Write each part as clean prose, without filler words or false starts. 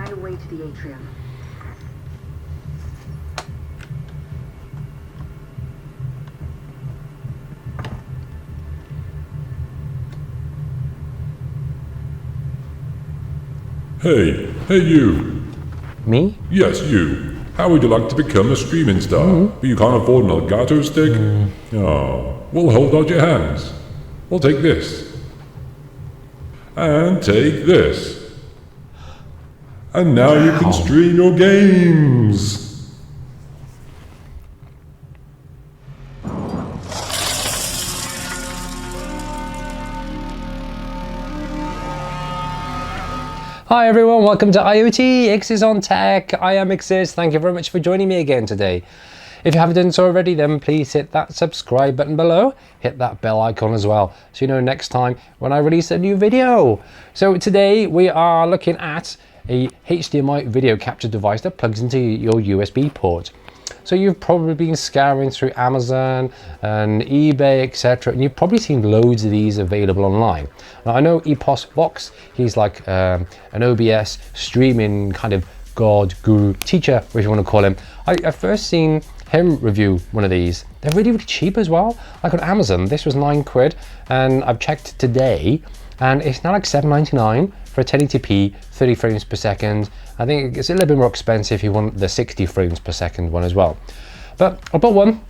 my way to the atrium. Hey you. Me? Yes, you. How would you like to become a streaming star? But you can't afford an Elgato stick? Oh, well, hold out your hands. We'll take this. And take this. And now you can stream your games. Hi everyone, welcome to IoT, X's on Tech. I am X's. Thank you very much for joining me again today. If you haven't done so already, then please hit that subscribe button below. Hit that bell icon as well, so you know next time when I release a new video. So today we are looking at a HDMI video capture device that plugs into your USB port. So you've probably been scouring through Amazon and eBay, etc. And you've probably seen loads of these available online. Now I know Epos Vox, he's like an OBS streaming kind of god, guru, teacher, if you want to call him. I first seen him review one of these. They're really, really cheap as well. Like on Amazon, this was £9, and I've checked today, and it's now like $7.99 for a 1080p, 30 frames per second. I think it's a little bit more expensive if you want the 60 frames per second one as well. But I bought one,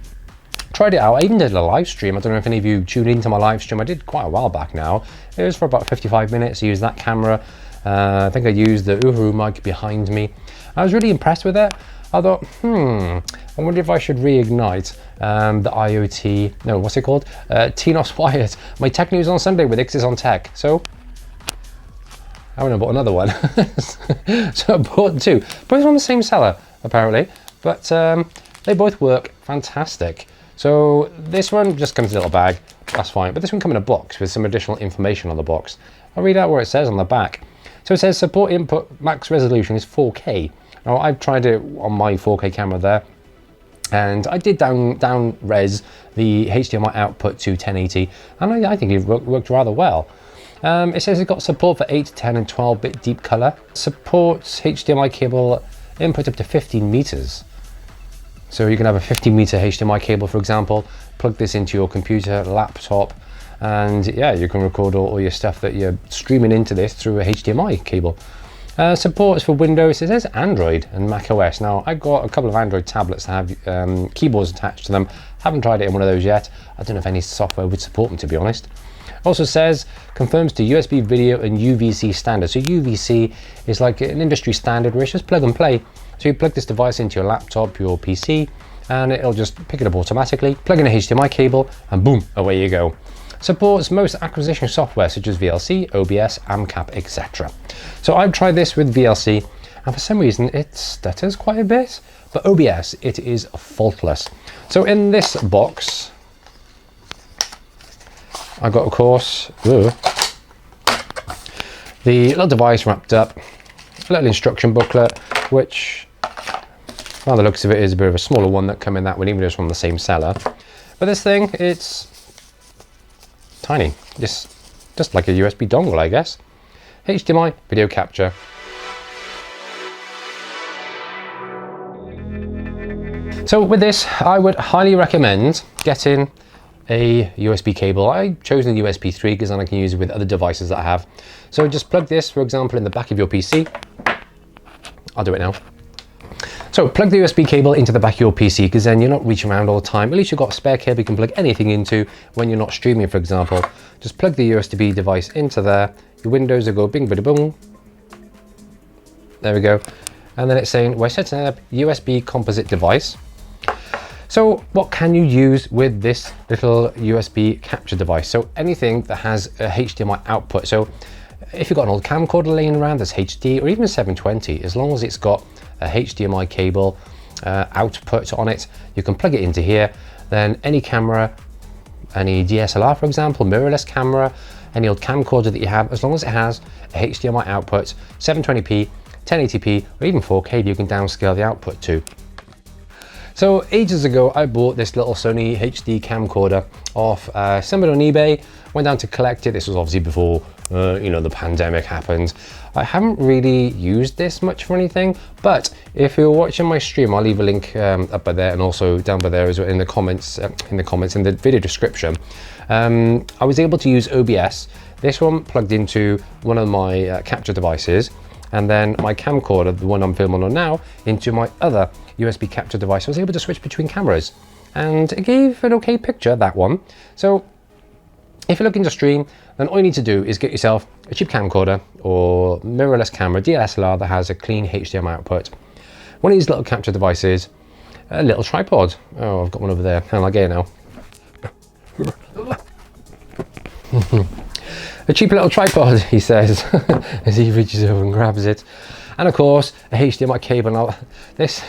tried it out. I even did a live stream. I don't know if any of you tuned into my live stream. I did quite a while back now. It was for about 55 minutes. I used that camera. I think I used the Uhuru mic behind me. I was really impressed with it. I thought, I wonder if I should reignite the IoT, no, what's it called? TNOS Wired, my tech news on Sunday with X's on Tech. So, I went and bought another one. So I bought two. Both on the same seller, apparently, but they both work fantastic. So this one just comes in a little bag, that's fine, but this one comes in a box with some additional information on the box. I'll read out what it says on the back. So it says support input max resolution is 4K. Now I've tried it on my 4K camera there, and I did down res the HDMI output to 1080, and I think it worked rather well. It says it's got support for 8, 10 and 12-bit deep color. Supports HDMI cable input up to 15 meters. So you can have a 15-meter HDMI cable, for example, plug this into your computer, laptop, and yeah, you can record all your stuff that you're streaming into this through a HDMI cable. Supports for Windows, it says Android and Mac OS. Now, I've got a couple of Android tablets that have keyboards attached to them. Haven't tried it in one of those yet. I don't know if any software would support them, to be honest. Also says, confirms to USB video and UVC standard. So UVC is like an industry standard where it's just plug and play. So you plug this device into your laptop, your PC, and it'll just pick it up automatically, plug in a HDMI cable, and boom, away you go. Supports most acquisition software such as VLC, OBS, AMCAP, etc. So I've tried this with VLC, and for some reason it stutters quite a bit, but OBS, it is faultless. So in this box, I got, of course, the little device wrapped up, a little instruction booklet, which, by the looks of it, is a bit of a smaller one that come in that one, even though it's from the same seller. But this thing, it's tiny, just like a USB dongle, I guess. HDMI video capture. So with this, I would highly recommend getting a USB cable. I've chosen the USB 3 because then I can use it with other devices that I have. So just plug this, for example, in the back of your PC. I'll do it now. So plug the USB cable into the back of your PC, because then you're not reaching around all the time. At least you've got a spare cable you can plug anything into when you're not streaming, for example. Just plug the USB device into there. Your windows will go bing, bada, boom. There we go. And then it's saying we're setting up USB composite device. So what can you use with this little USB capture device? So anything that has a HDMI output. So if you've got an old camcorder laying around that's HD, or even a 720, as long as it's got a HDMI cable output on it, you can plug it into here. Then any camera, any DSLR, for example, mirrorless camera, any old camcorder that you have, as long as it has a HDMI output, 720p, 1080p, or even 4K, you can downscale the output to. So ages ago, I bought this little Sony HD camcorder off somebody on eBay. Went down to collect it. This was obviously before, you know, the pandemic happened. I haven't really used this much for anything, but if you're watching my stream, I'll leave a link up by there and also down by there as well in the comments, in the video description. I was able to use OBS. This one plugged into one of my capture devices, and then my camcorder, the one I'm filming on now, into my other USB capture device. I was able to switch between cameras, and it gave an okay picture, that one. So if you're looking to stream, then all you need to do is get yourself a cheap camcorder or mirrorless camera, DSLR that has a clean HDMI output, one of these little capture devices, a little tripod. Oh, I've got one over there. Hang on, I'll get it now. A cheap little tripod, he says, as he reaches over and grabs it. And of course, a HDMI cable. Now, this,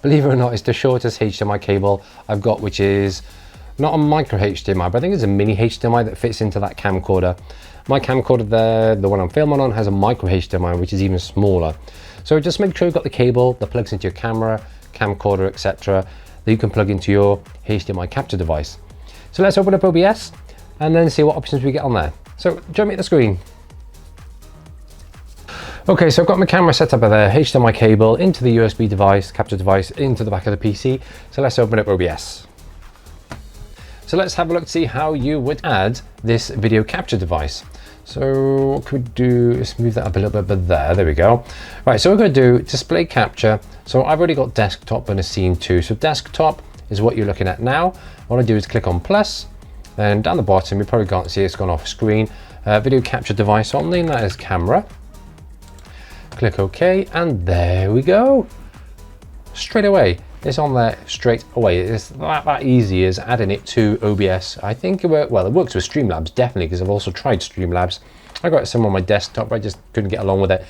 believe it or not, is the shortest HDMI cable I've got, which is not a micro HDMI, but I think it's a mini HDMI that fits into that camcorder. My camcorder there, the one I'm filming on, has a micro HDMI, which is even smaller. So just make sure you've got the cable that plugs into your camera, camcorder, etc., that you can plug into your HDMI capture device. So let's open up OBS and then see what options we get on there. So jump at the screen. Okay, so I've got my camera set up there, HDMI cable into the USB device, capture device, into the back of the PC. So let's open up OBS. So let's have a look to see how you would add this video capture device. So what could we do? Let's move that up a little bit, but there we go. Right, so we're going to do display capture. So I've already got desktop and a scene too. So desktop is what you're looking at now. What I do is click on plus, then down the bottom, you probably can't see it's gone off screen. Video capture device only, and that is camera. Click OK, and there we go. Straight away, it's on there straight away. It's that easy as adding it to OBS. I think it works, well, it works with Streamlabs, definitely, because I've also tried Streamlabs. I got some on my desktop, but I just couldn't get along with it.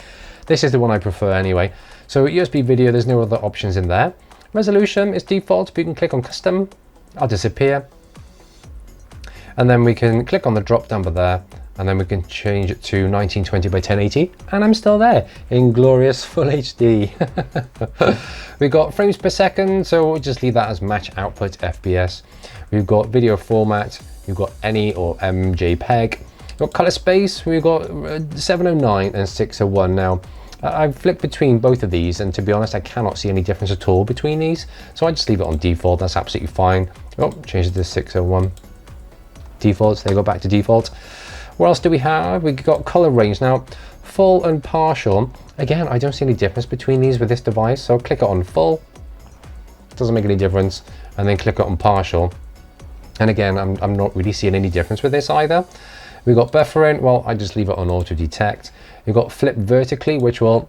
This is the one I prefer anyway. So USB video, there's no other options in there. Resolution is default, but you can click on custom. I'll disappear. And then we can click on the drop down by there, and then we can change it to 1920 by 1080, and I'm still there in glorious full HD. We've got frames per second, so we'll just leave that as match output FPS. We've got video format, we've got any or MJPEG. We've got color space, we've got 709 and 601. Now, I've flipped between both of these, and to be honest, I cannot see any difference at all between these, so I just leave it on default. That's absolutely fine. Oh, change it to 601. Defaults, they go back to default. What else do we have? We've got color range. Now, full and partial. Again, I don't see any difference between these with this device. So click it on full, doesn't make any difference. And then click it on partial. And again, I'm not really seeing any difference with this either. We've got buffering. Well, I just leave it on auto detect. We've got flip vertically, which will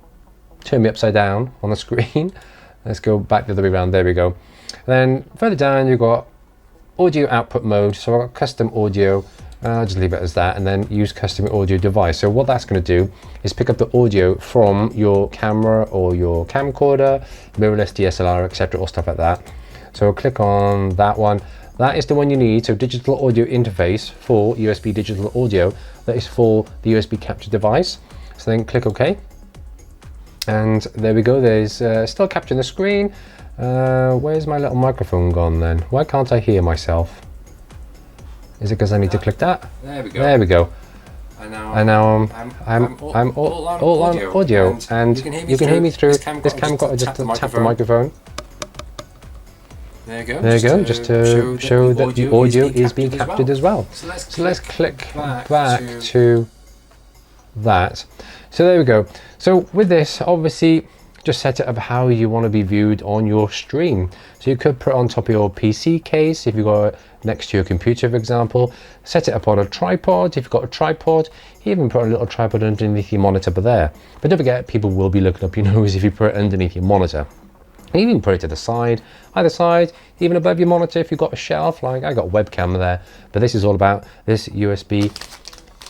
turn me upside down on the screen. Let's go back the other way around. There we go. Then further down, you've got audio output mode. So I've got custom audio. I'll just leave it as that, and then use custom audio device. So what that's going to do is pick up the audio from your camera or your camcorder, mirrorless DSLR, etc., or stuff like that. So click on that one. That is the one you need. So digital audio interface for USB digital audio. That is for the USB capture device. So then click OK. And there we go. There's still capturing the screen. Where's my little microphone gone then? Why can't I hear myself? Is it because I need to click that? There we go. There we go. And now I'm all on audio, and you can hear me through this camcorder. Just tap the microphone. There you go. There you go. Just to show that the audio is being captured as well. So let's click back to that. So there we go. So with this, obviously, just set it up how you want to be viewed on your stream. So you could put it on top of your PC case if you've got it next to your computer, for example. Set it up on a tripod if you've got a tripod. Even put a little tripod underneath your monitor there. But don't forget, people will be looking up your nose if you put it underneath your monitor. And even put it to the side, either side, even above your monitor if you've got a shelf. Like I got a webcam there, but this is all about this USB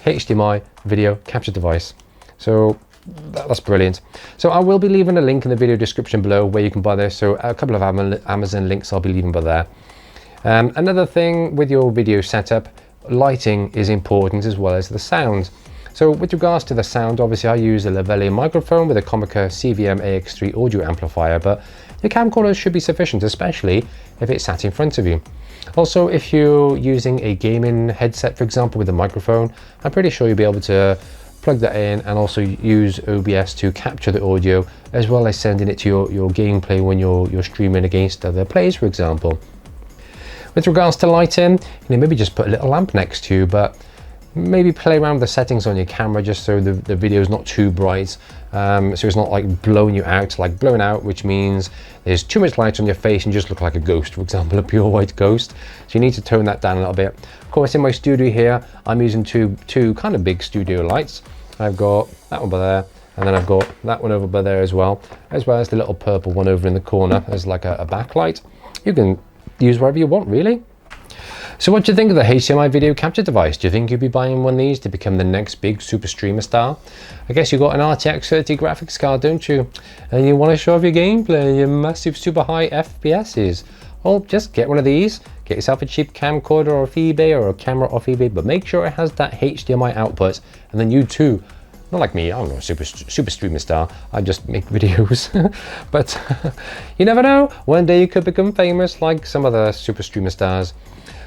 HDMI video capture device. So that's brilliant. So I will be leaving a link in the video description below where you can buy this. So a couple of Amazon links I'll be leaving by there. Another thing with your video setup, lighting is important as well as the sound. So with regards to the sound, obviously I use a lavalier microphone with a Comica CVM AX3 audio amplifier, but your camcorder should be sufficient, especially if it's sat in front of you. Also, if you're using a gaming headset, for example, with a microphone, I'm pretty sure you'll be able to plug that in and also use OBS to capture the audio, as well as sending it to your gameplay when you're streaming against other players, for example. With regards to lighting, maybe just put a little lamp next to you, but maybe play around with the settings on your camera just so the video is not too bright, so it's not like blowing you out, like blowing out, which means there's too much light on your face and you just look like a ghost, for example, a pure white ghost. So you need to tone that down a little bit. Of course, in my studio here, I'm using two kind of big studio lights. I've got that one by there, and then I've got that one over by there as well as the little purple one over in the corner as like a backlight. You can use wherever you want, really. So what do you think of the HDMI video capture device? Do you think you'll be buying one of these to become the next big super streamer star? I guess you've got an RTX 30 graphics card, don't you? And you want to show off your gameplay, your massive super high FPSs. Well, just get one of these, get yourself a cheap camcorder off eBay or a camera off eBay, but make sure it has that HDMI output, and then you too, not like me, I'm not a super streamer star, I just make videos, but you never know, one day you could become famous like some other super streamer stars.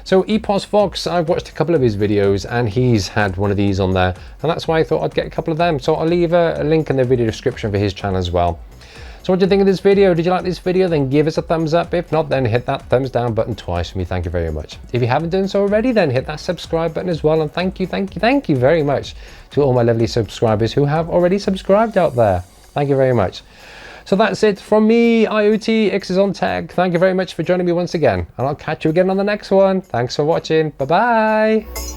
So Epos Fox, I've watched a couple of his videos and he's had one of these on there, and that's why I thought I'd get a couple of them. So I'll leave a link in the video description for his channel as well. So what do you think of this video? Did you like this video? Then give us a thumbs up. If not, then hit that thumbs down button twice for me. Thank you very much. If you haven't done so already, then hit that subscribe button as well. And thank you very much to all my lovely subscribers who have already subscribed out there. Thank you very much. So that's it from me, IoT X is on Tech. Thank you very much for joining me once again, and I'll catch you again on the next one. Thanks for watching. Bye bye.